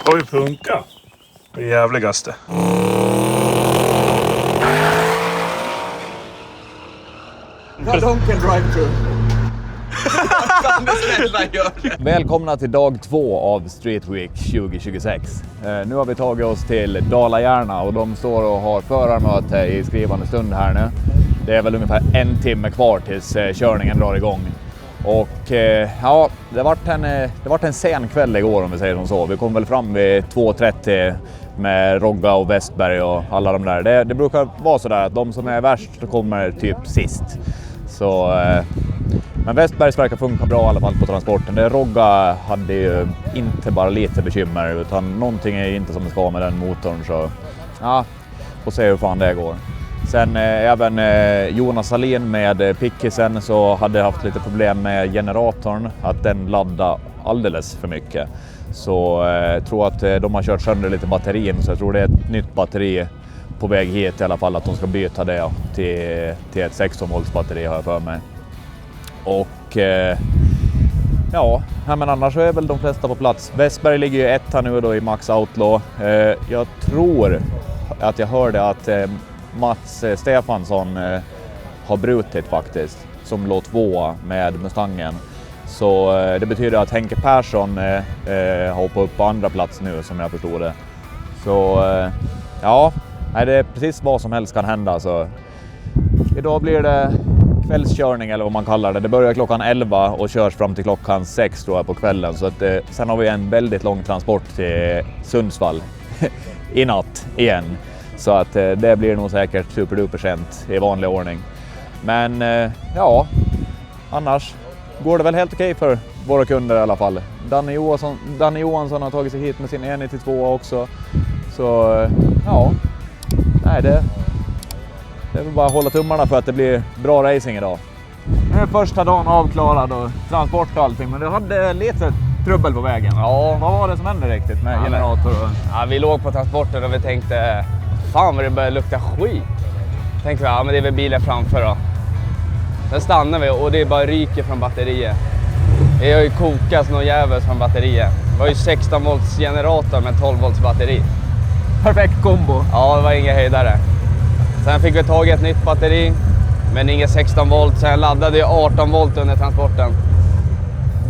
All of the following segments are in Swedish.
Oj, punka. Det jävligaste. Donken drive-thru. Välkomna till dag 2 av Street Week 2026. Nu har vi tagit oss till Dala-Järna och de står och har förarmöte i skrivande stund här nu. Det är väl ungefär en timme kvar tills körningen drar igång. Och ja, det vart en sen kväll igår om vi säger som så. Vi kom väl fram vid 2:30 med Rogga och Westberg och alla de där. Det brukar vara så där att de som är värst kommer typ sist. Så, men Westbergs verkar funka bra i alla fall på transporten. Rogga hade ju inte bara lite bekymmer utan någonting är inte som det ska med den motorn. Så ja, får se hur fan det går. Sen även Jonas Salin med pickisen så hade haft lite problem med generatorn. Att den laddade alldeles för mycket. Så jag tror att de har kört sönder lite batterin. Så jag tror det är ett nytt batteri på väg hit i alla fall. Att de ska byta det till ett 16 volts batteri har jag för mig. Och ja, men annars så är väl de flesta på plats. Westberg ligger ju etta nu då i Max Outlaw. Jag tror att jag hörde att Mats Stefansson har brutit faktiskt, som låg 2 med Mustangen. Så det betyder att Henke Persson har hoppat upp på andra plats nu som jag förstod det. Så ja, det är precis vad som helst kan hända. Så idag blir det kvällskörning eller vad man kallar det. Det börjar klockan 11 och körs fram till klockan 6 tror jag på kvällen. Så att, sen har vi en väldigt lång transport till Sundsvall i natt igen. Så att det blir nog säkert superduper sent i vanlig ordning. Men ja, annars går det väl helt okej för våra kunder i alla fall. Danne Johansson har tagit sig hit med sin E92 också. Så ja, nej det är väl bara att hålla tummarna för att det blir bra racing idag. Nu är första dagen avklarad och transport och allting, men det hade lite trubbel på vägen. Ja. Vad var det som hände riktigt med generator? Ja, vi låg på transporten och vi tänkte, fan vad det började lukta skit. Tänkte vi, ja men det är väl bilen framför då. Sen stannade vi och det bara ryker från batteriet. Det har ju kokats någon jävel från batteriet. Det var ju 16 volts generator med 12 volts batteri. Perfekt kombo. Ja, det var inga höjdare. Sen fick vi tag i ett nytt batteri, men inga 16 volt. Sen laddade ju 18 volt under transporten.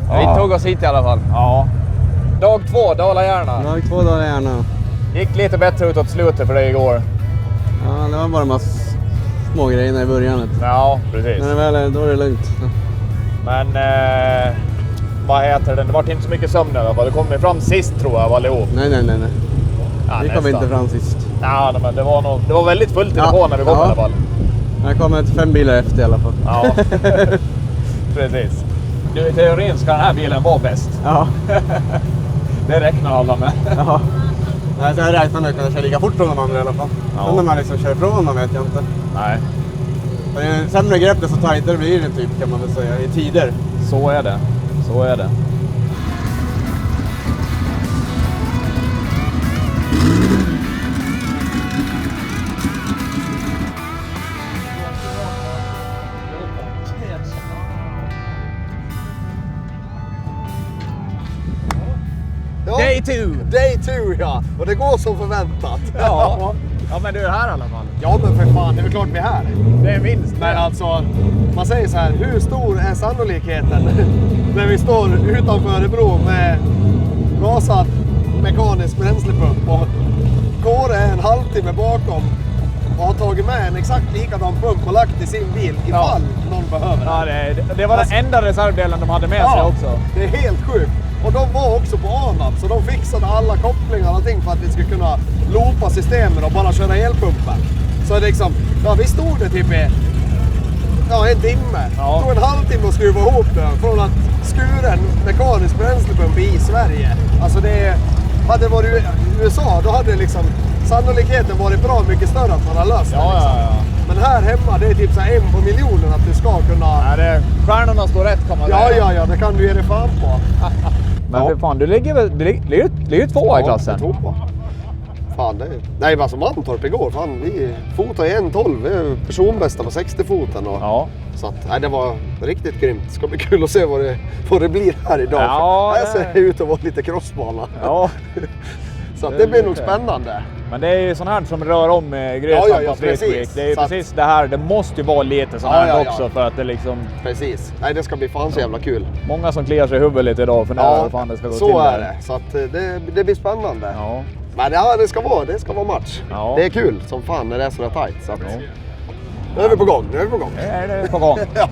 Ja. Vi tog oss hit i alla fall. Ja. Dag 2, Dala-Järna. Dag 2, Dala-Järna. Gick lite bättre utåt slutet för dig igår. Ja, det var bara en massa små grejer i början. Ja, precis. Men väl, då är det lugnt. Men vad heter det? Det var inte så mycket sömn i alla fall. Du kom fram sist tror jag allihop. Nej. Ja, vi kom inte fram sist. Ja, men det var väldigt fullt i depån när vi kom i alla fall. Jag kom 5 bilar efter i alla fall. Ja, precis. Du, i teorin ska den här bilen vara bäst. Ja. Det räknar alla med. Ja. Nej, så jag räknar med att kunna köra lika fort som de andra i alla fall. Ja. Sen när man liksom kör ifrån dem vet jag inte. Nej. Det är sämre grepp desto tajtare blir det typ kan man väl säga i tider. Så är det. Day 2 ja, och det går som förväntat. Ja, men du är här i alla fall. Ja men för fan, det är väl klart vi är här. Det är minst. Men alltså, man säger så här, hur stor är sannolikheten när vi står utanför Örebro med gasad mekanisk bränslepump och Kåre är en halvtimme bakom och har tagit med en exakt likadan pump och lagt i sin bil ifall någon behöver. Ja, det var den enda reservdelen de hade med sig också. Det är helt sjukt. Och de var också på ANAB så de fixade alla kopplingar och allting för att vi skulle kunna loopa systemen och bara köra elpumpen. Så liksom, ja vi stod det typ i en timme. Ja. Det tog en halvtimme att skruva ihop det från att skura en mekanisk bränslepump i Sverige. Alltså det hade varit i USA, då hade liksom sannolikheten varit bra mycket större att man har löst det. Ja. Men här hemma, det är typ så här 1 på miljonen att du ska kunna... Nej, stjärnorna står rätt kan man säga. Ja, det kan du ge dig fan på. Men för fan, du ligger ju 2 i klassen. Tvåa. Fan, nej, alltså Mantorp igår, fan, vi fotade i 1.12, vi är personbästa på 60-foten. Ja. Så att, nej, det var riktigt grymt. Det ska bli kul att se vad det blir här idag. Ja, här ser det ut att vara lite crossbana. Ja. Så att det blir nog spännande. Men det är ju sån här som rör om Grösland på Street Week. Det är ju precis det här, det måste ju vara lite sån här också för att det liksom... Precis, nej det ska bli fan så jävla kul. Många som kliar sig i huvudet lite idag för när fan det ska gå så till. Så är där. det, så att det blir spännande. Ja. Men det ska vara match. Ja. Det är kul som fan när det är så där tajt. Så att, nu är vi på gång, Nu är det på gång. Ja.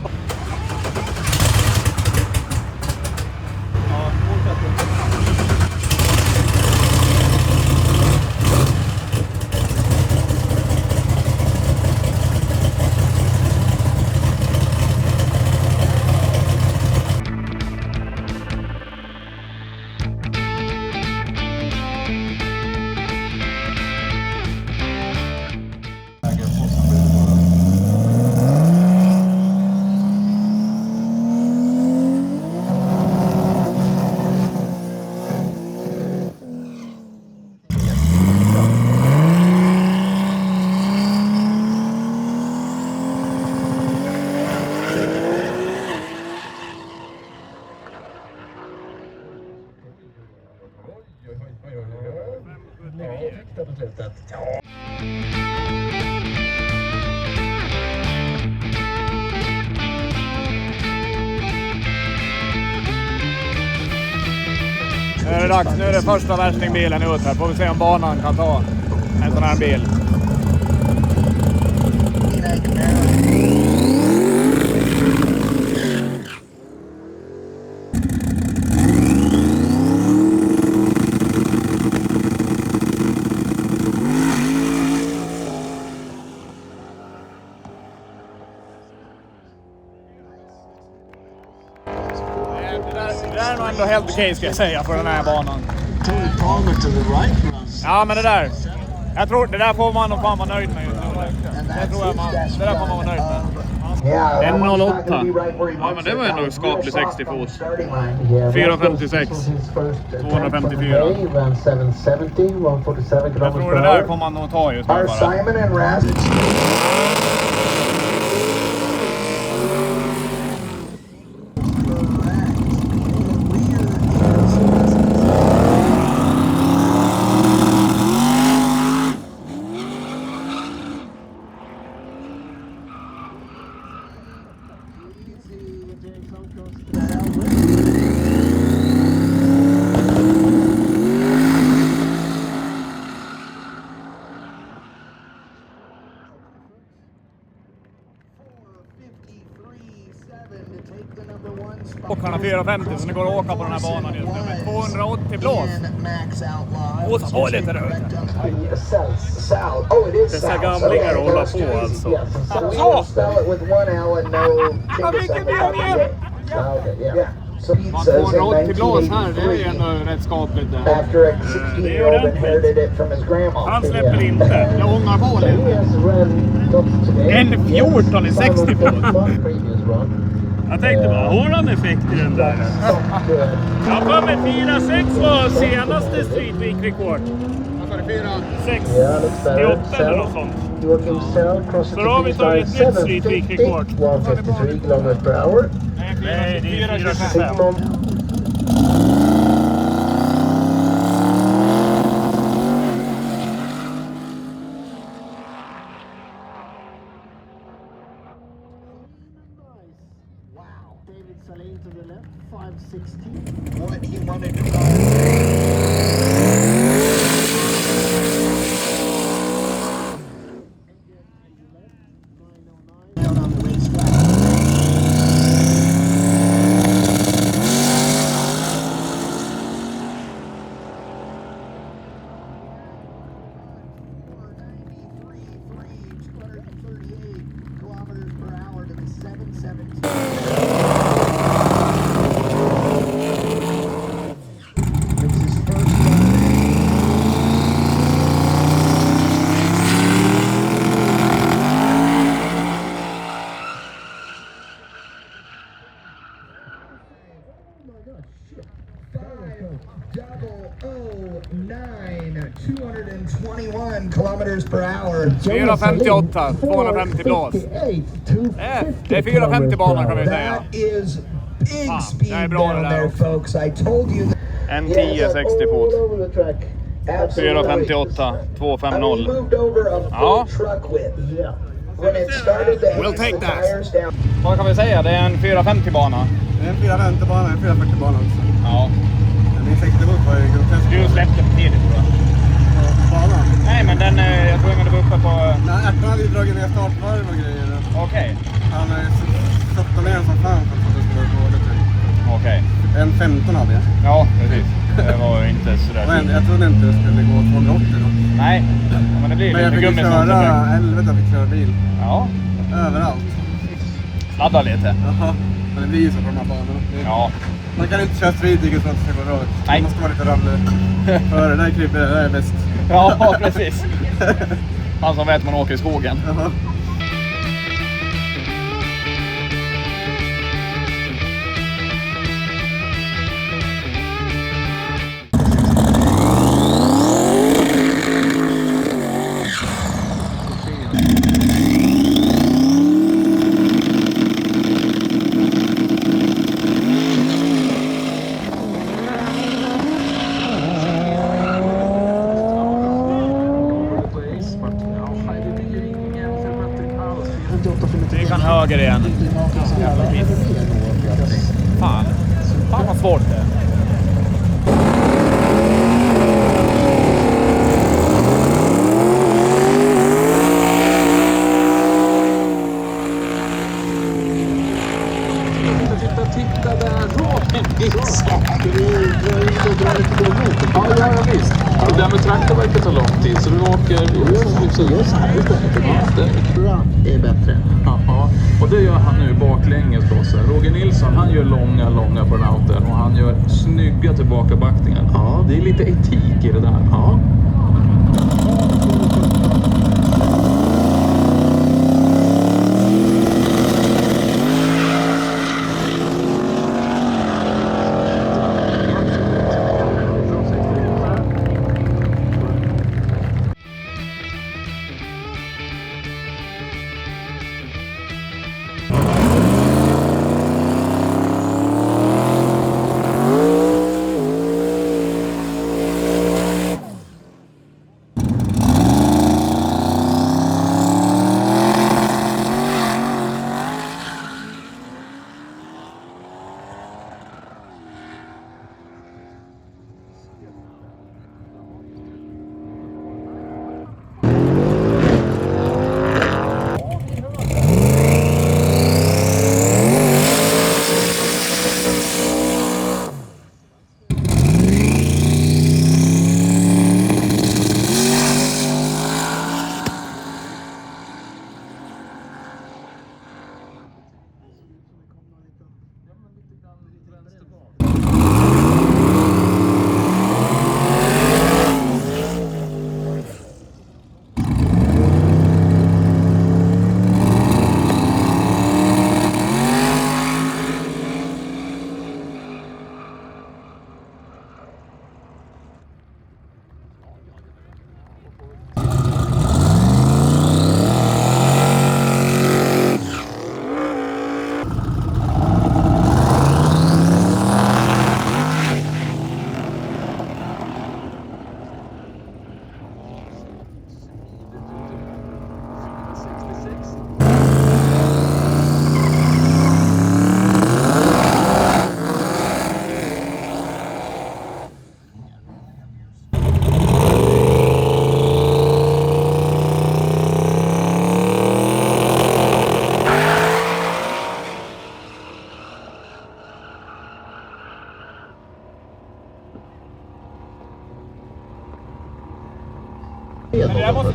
Nu är det dags, nu är det första värstingbilen ut här. Får vi se om banan kan ta en sån här bil. Det där är nog ändå helt okej ska jag säga för den här banan. Ja men det där. Jag tror det där får man nog fan vara nöjd med. Det tror jag det där får man vara nöjd med. 1.08. Ja men det var ändå skaplig 60 fot. 4.56. 254. Jag tror det där får man nog ta just nu bara. Åkarna 450 så det går att åka på den här banan just nu med 280 blås. Och så lite röd. Dessa gamlingar håller på alltså. Ja, vilken björn! Man 280 blås här, det är ju ändå rätt skapligt. Det är ordentligt. Han släpper inte. Jag ångar på lite. En 14 i 60 fot. Jag tänkte bara, har han effekt i den där? Jag var med 4.6 var senaste Street Week-rekord. Vad sa du, 4.68 eller något sånt. Så då har vi tagit ett nytt Street Week-rekord. Nej, det är 4.25. David Salin to the left, 5.16. What he wanted to run. Down on the racetrack. Kilometers per hour to the 717. Oh, 5.009. 221 kilometers per hour. 458, 250 blås. Det är 450 banor kan vi säga. That is big Fan, speed det är bra det down där there, också. folks. I told you that. En 10, 60 fot. 458, 250. Ja. We'll take that. Vad kan vi säga? Det är en 450-bana. Det är en 450-bana, en 440-bana också. Ja. Min 60 volt var ju grotesk. Du släppte för tidigt tror jag. Banan. Nej, men den, jag tror att du var uppe på... Nej, Ärtan hade ju dragit ner startvarv och grejer. Okej. Han har ju satt ner som fan för att det skulle vara dåligt. Okej. En 15 hade jag. Ja, precis. Det var inte sådär. Men jag trodde inte det skulle gå 280 då. Nej, men det blir Men jag lite fick gummi som köra, effekt. helvete jag fick köra bil. Ja, Överallt. sladda lite. Jaha, men det blir ju så på de här banorna. Ja. Man kan inte köra streetdiget för att det ska gå bra. Nej. Man måste vara lite rallig. För det där krypet, det där är bäst. Ja, precis. Han som vet man åker i skogen. Jaha. Vi kan höger igen. Fan. Fan vad svårt det är. Titta där, Robin Nilsson! Ja, visst. Det där med traktorverket tar lång tid, så du åker... Gör så här istället. Det är bättre. Ja, och det gör han nu baklänges då. Roger Nilsson, han gör långa burnouter och han gör snygga tillbakabackningar. Ja, det är lite etik i det där. Ja.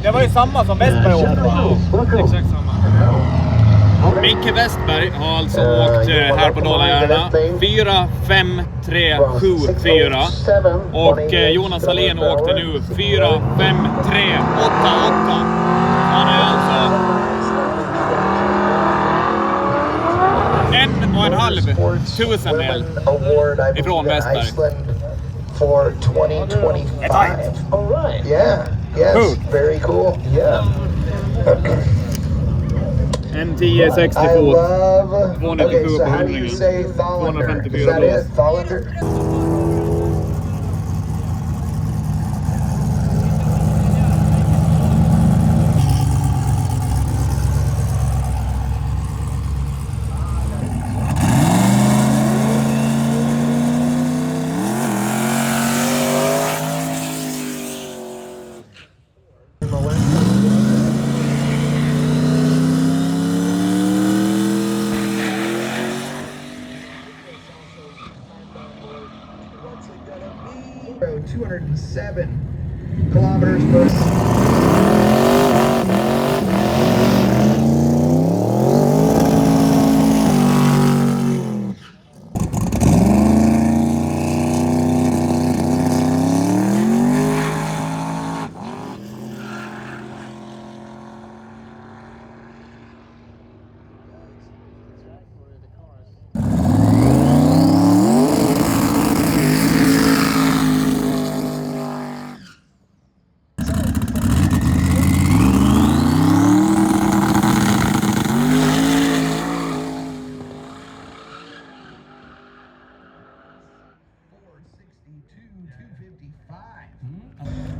Det var ju samma som Westberg åkte. Ja, exakt samma. Micke Westberg har alltså åkt här på Dala-Järna 4, 5, 3, 7, 4. Och Jonas Salén åkte nu 4, 5, 3, 8, 8. Han är alltså 1,5 tusendel ifrån Westberg. for 2025. All right. Yeah. Yes. Cool. Very cool. Yeah. M10 60 I fot. love. 297 Okay, so på how do you rullningen. say Thallander? 254 Is that blås. it? Thallander? What's it gonna be? 207 kilometers per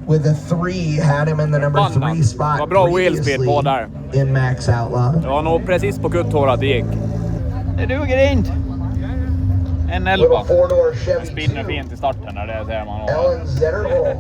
with a 3, had him in the number 3 spot. Det var bra wheelspeed på där. In Max Outlaw. Det var nog precis på kutthår att det gick. Det duger inte. En Little 11. four-door Chevy Spinner 2. fint i starten när det ser man. Ellen Zetterholm.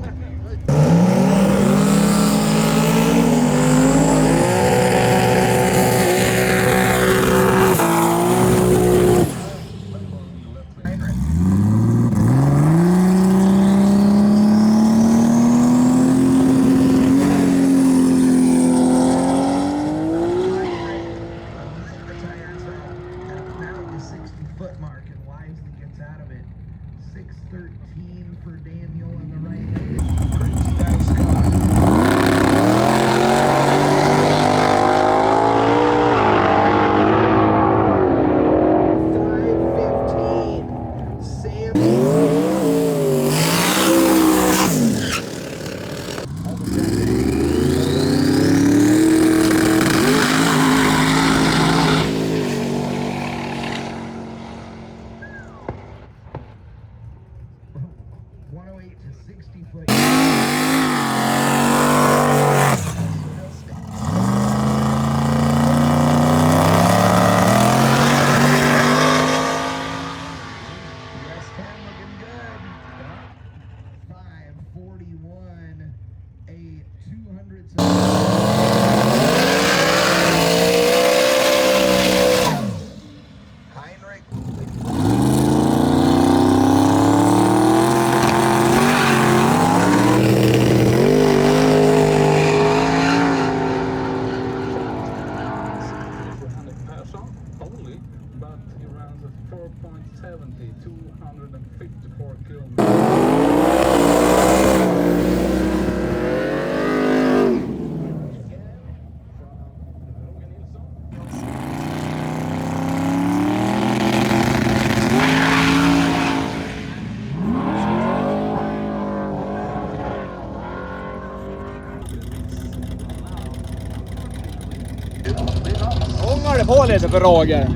Ångar det på lite för Roger.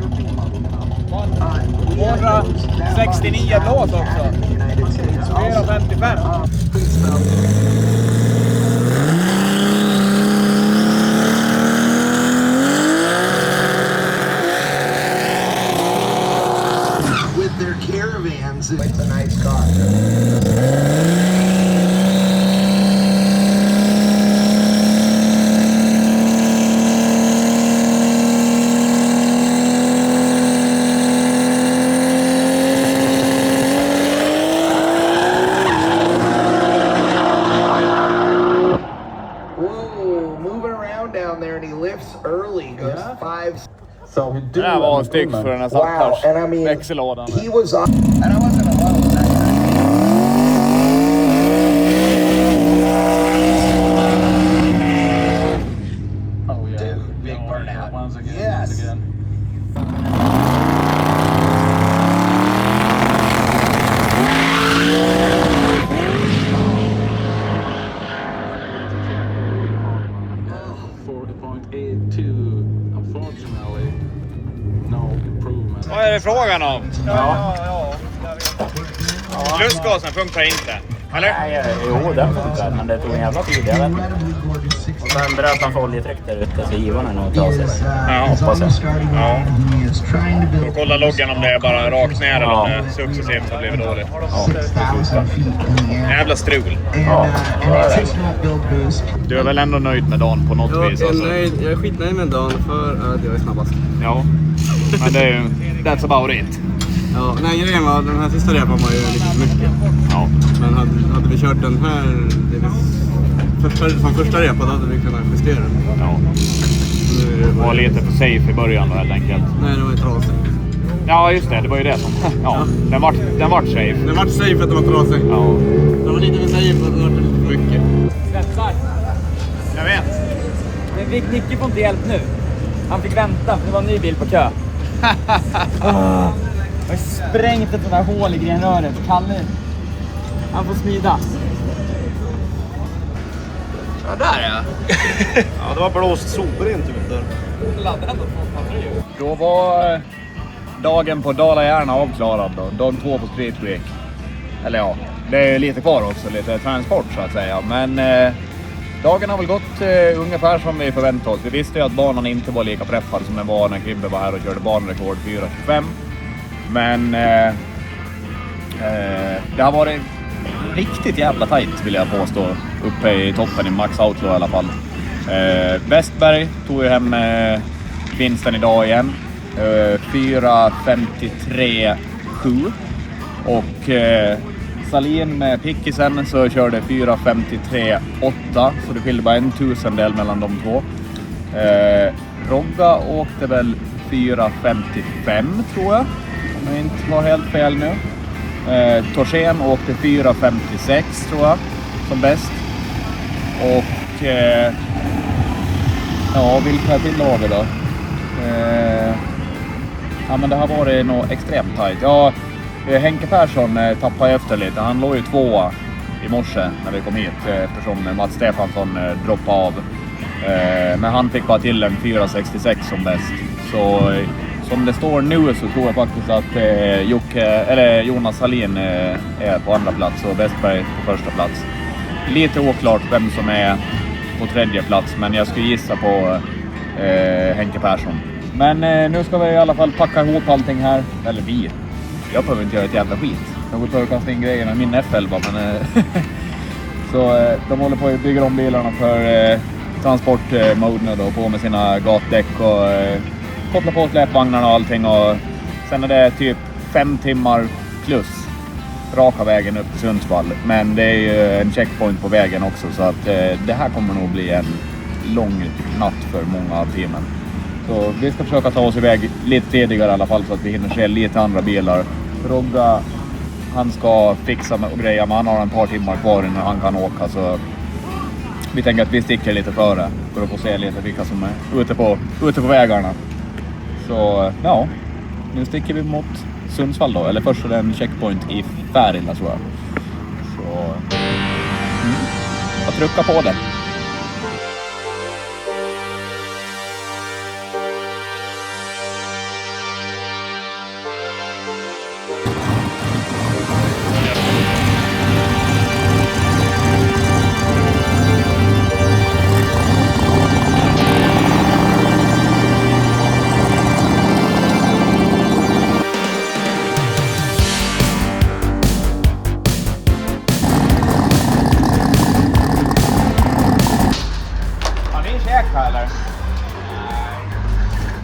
269 blås också. 455. With their caravans. It's a nice car. Early goes 5. So we do Det här var en styck för den här Sattars and I mean, växellådan. he was on, and I wasn't alone. Oh yeah. Dude, big burnout. Once again. Yes. Once again. är det frågan om? Ja. Lustgasen funkar inte, eller? Nej, jo, den funkar, men det tog en jävla tid, jag vet inte. Och sen bröt han för oljetryck där ute, så givaren är nog trasig. Ja, hoppas jag. Ja. Och kolla loggan om det är bara rakt ner eller om det successivt har blivit dåligt. Jävla strul. Ja, så är det. Du är väl ändå nöjd med dagen på något vis? Alltså. Jag är skitnöjd med dagen för att jag är snabbast. Ja, men det är ju... That's about it. Ja, nej, grejen var den här sista repan var ju lite för mycket. Ja. Men hade vi kört den här som första repa, då hade vi kunnat justera den. Ja. Det var lite för safe i början då, helt enkelt. Nej, det var ju trasig. Ja, just det. Det var ju det som... Ja, den vart safe. Den vart safe för att den var trasig. Ja. Den var lite för safe för att den var lite för mycket. Svetsar. Jag vet. Men Nicke får inte hjälp nu. Han fick vänta, för det var en ny bil på kö. Jag har sprängt ett sånt här hål i grenröret. Kalle, han får smida. Ja, där ja. Ja, det var blåst sobrent ut där. Då var dagen på Dala-Järna avklarad då. Dag 2 på Street Week. Eller ja, det är lite kvar också. Lite transport så att säga. Men dagen har väl gått ungefär som vi förväntade oss. Vi visste ju att banan inte var lika preffad som den var när Kribbe var här och körde banrekord 4.25. Men det har varit riktigt jävla tajt vill jag påstå. Uppe i toppen i Max Outlaw i alla fall. Westberg tog ju hem vinsten idag igen. 4.53,7. Och Salin med Pickisen så körde 4.53,8. Så det skilde bara 1 tusendel mellan de två. Rogga åkte väl 4.55 tror jag. Om jag inte var helt fel nu. Torsen åkte 4.56 tror jag. Som bäst. Och ja, vilka till har vi då? Ja, men det har varit nog extremt tajt. Ja, Henke Persson tappade efter lite. Han låg ju 2 i morse när vi kom hit eftersom Mats Stefansson droppade av. Men han fick bara till en 4.66 som bäst. Så som det står nu så tror jag faktiskt att Jonas Salin är på andra plats och Westberg på första plats. Lite oklart vem som är på tredje plats, men jag skulle gissa på Henke Persson. Men nu ska vi i alla fall packa ihop allting här. Eller vi. Jag behöver inte göra ett jävla skit. Jag går på att kasta in grejerna i min F11. Men, så de håller på att bygga om bilarna för transportmode nu då. På med sina gatdäck och koppla på släpvagnarna och allting. Och sen är det typ 5 timmar plus raka vägen upp till Sundsvall. Men det är ju en checkpoint på vägen också. Så att det här kommer nog bli en lång natt för många av teamen. Så vi ska försöka ta oss iväg lite tidigare i alla fall så att vi hinner se lite andra bilar. Rogga, han ska fixa och greja, men han har ett par timmar kvar innan han kan åka. Så vi tänker att vi sticker lite före för att få se lite vilka som är ute på vägarna. Så ja, nu sticker vi mot Sundsvall då. Eller först är det en checkpoint i Färila tror jag. Så jag trycka på det.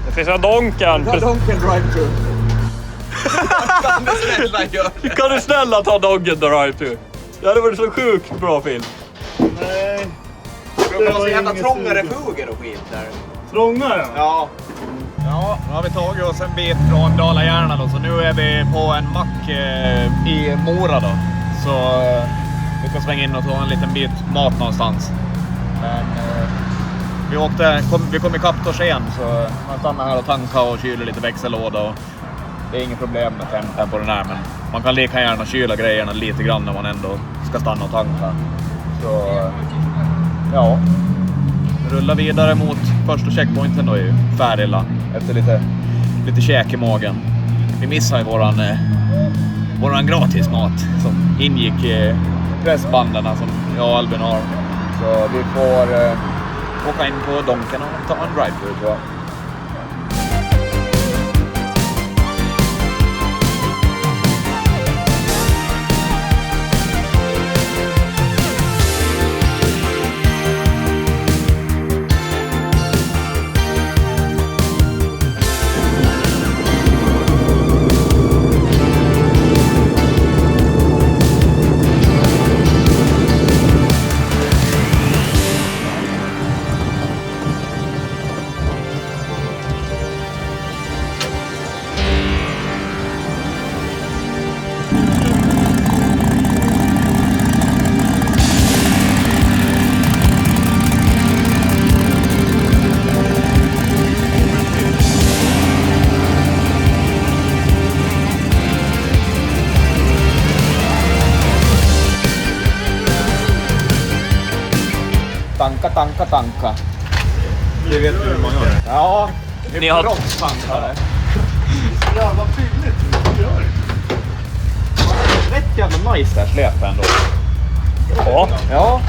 Det finns en Donken. Donken drive-thru. Kan du snälla ta Donken drive-thru? Det hade varit så sjukt bra film. Nej. Det var så jävla trångare fuger och skit där. Trångare? Ja. Ja, nu har vi tagit oss en bit från Dala-Järna då, så nu är vi på en mack i Mora då. Så vi ska svänga in och ta en liten bit mat någonstans. Men vi kom i kapp Torsen, så man stannar här och tankar och kyler lite växellåda. Och det är inget problem med tempen på den här, men man kan lika gärna kyla grejerna lite grann när man ändå ska stanna och tanka. Så ja, rulla vidare mot första checkpointen då i Färila efter lite käk i magen. vi missar ju våran gratismat som ingick i pressbandarna som jag och Albin har. Så vi får åka in på Donken och ta en drive-thru tror jag. Tanka. Det vet du hur man gör. Ja, Ni har... tankare. Jävla tydligt hur man gör. Rätt jävla nice där släp ändå. Ja. Ja.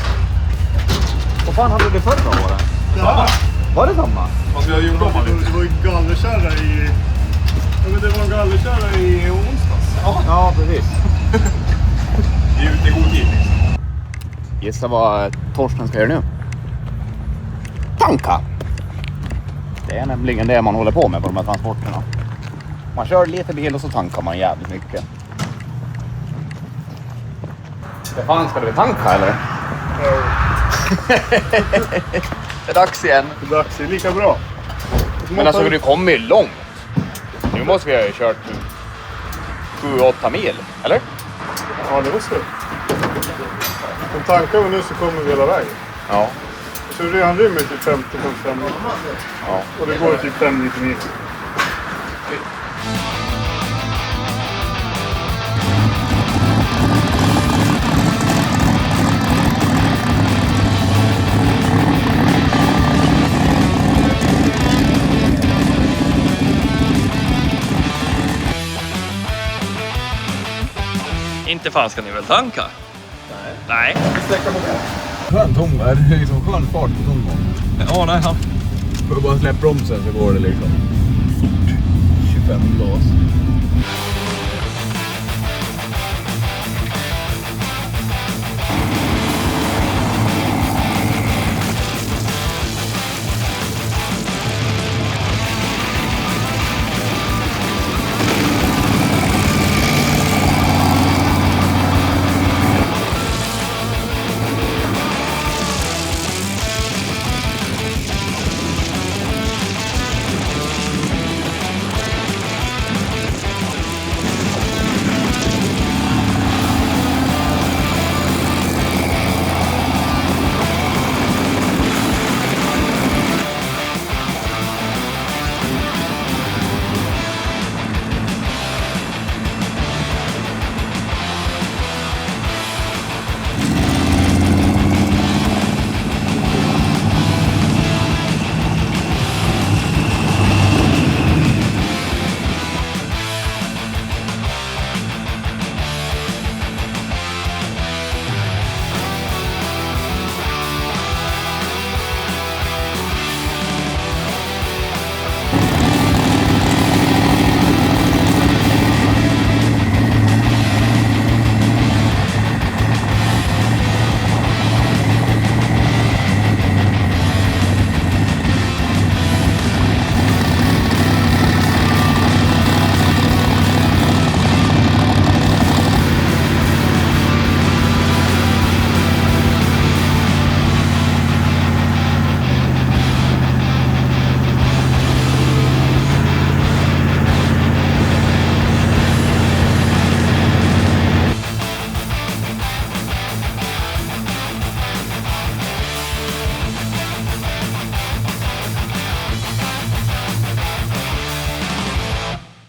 Vad fan hade du förra året? Ja. Var det samma? Alltså jag gjorde om det. Det var ju gallerkärra i... Ja, men det var en gallerkärra i onsdags. Ja, precis. Det är ute i god tid liksom. Gissa vad Torsten ska göra nu. Tanka! Det är nämligen det man håller på med på de här transporterna. Man kör lite bil och så tankar man jävligt mycket. Stefan, ska du tanka eller? Ja. Det är dags igen. Det är dags, det är lika bra. Men alltså du kommer ju långt. Nu måste vi ha kört 7-8 mil, eller? Ja, det måste det. Om tankar vi nu så kommer vi hela vägen. Ja. Så han rymmer typ 50-55. Ja. Och det går typ 5-9 mil. Inte fan ska ni väl tanka? Nej. Skön liksom skön fart på tomgång. Ja, nej. Får bara släppa bromsen så går det liksom fort. 25 glas.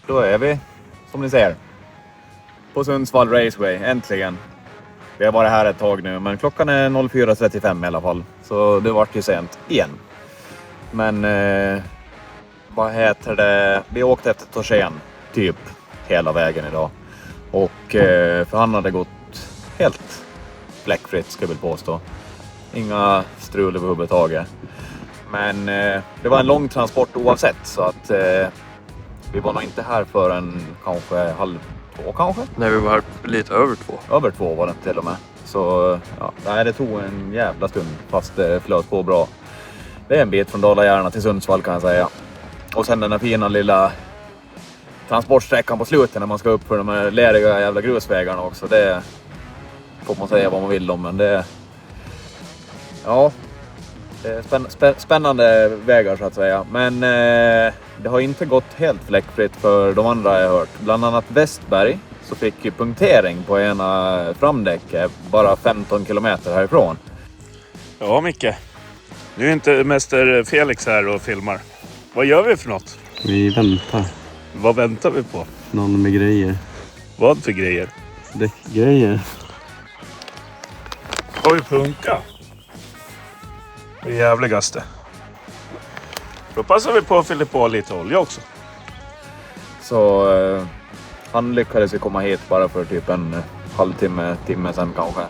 Då är vi, som ni ser, på Sundsvall Raceway, äntligen. Vi har varit här ett tag nu, men klockan är 04.35 i alla fall. Så det vart ju sent igen. Men vad heter det? Vi åkte efter Torsen, typ. hela vägen idag. Och för han hade gått helt fläckfritt, ska jag väl påstå. Inga strul överhuvudtaget. Men det var en lång transport oavsett, så att vi var nog inte här förrän kanske 1:30 kanske. Nej, vi var lite över 2. Över 2 var det till och med. Så ja, nej, det tog en jävla stund fast det flöt på bra. Det är en bit från Dala-Järna till Sundsvall kan jag säga. Och sen den här fina lilla transportsträckan på slutet när man ska upp för de här leriga jävla grusvägarna också. Det får man säga vad man vill om, men det... Ja, det är spännande vägar så att säga. Men det har inte gått helt fläckfritt för de andra jag hört. Bland annat Westberg så fick ju punktering på ena framdäcket bara 15 kilometer härifrån. Ja, Micke. Nu är inte mäster Felix här och filmar. Vad gör vi för något? Vi väntar. Vad väntar vi på? Någon med grejer. Vad för grejer? Däckgrejer. Ska vi punka? Det är jävligaste. Då passar vi på att fylla på lite olja också. Så han lyckades ju komma hit bara för typ en halvtimme, timme sen kanske.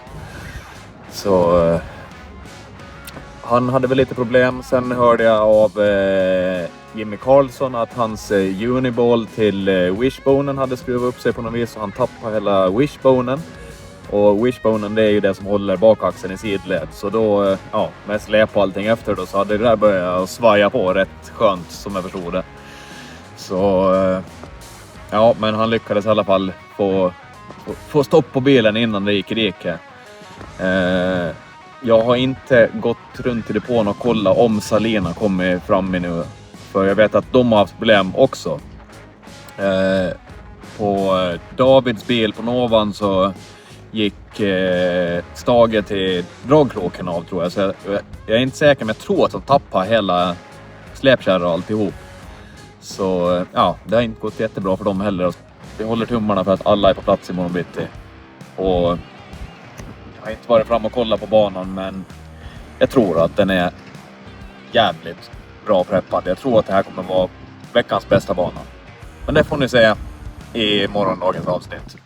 Så han hade väl lite problem. Sen hörde jag av Jimmy Karlsson att hans uniball till wishbonen hade skruvat upp sig på något vis. Så han tappade hela wishbonen. Och wishbonen, det är ju det som håller bakaxeln i sidled. Så då, ja, med släp och allting efter då, så hade det där börjat svaja på rätt skönt som jag förstod det. Så ja, men han lyckades i alla fall få stopp på bilen innan det gick i diket. Jag har inte gått runt till depån och kollat om Salina kommer fram i nu. För jag vet att de har haft problem också. På Davids bil på Novan så gick staget till dragkråken av, tror jag. Så jag är inte säker, men jag tror att de tappar hela släpkärra och alltihop. Så ja, det har inte gått jättebra för dem heller. Vi håller tummarna för att alla är på plats i morgon bitti. Och jag har inte varit fram och kollat på banan, men jag tror att den är jävligt bra preppad. Jag tror att det här kommer vara veckans bästa bana. Men det får ni se i morgondagens avsnitt.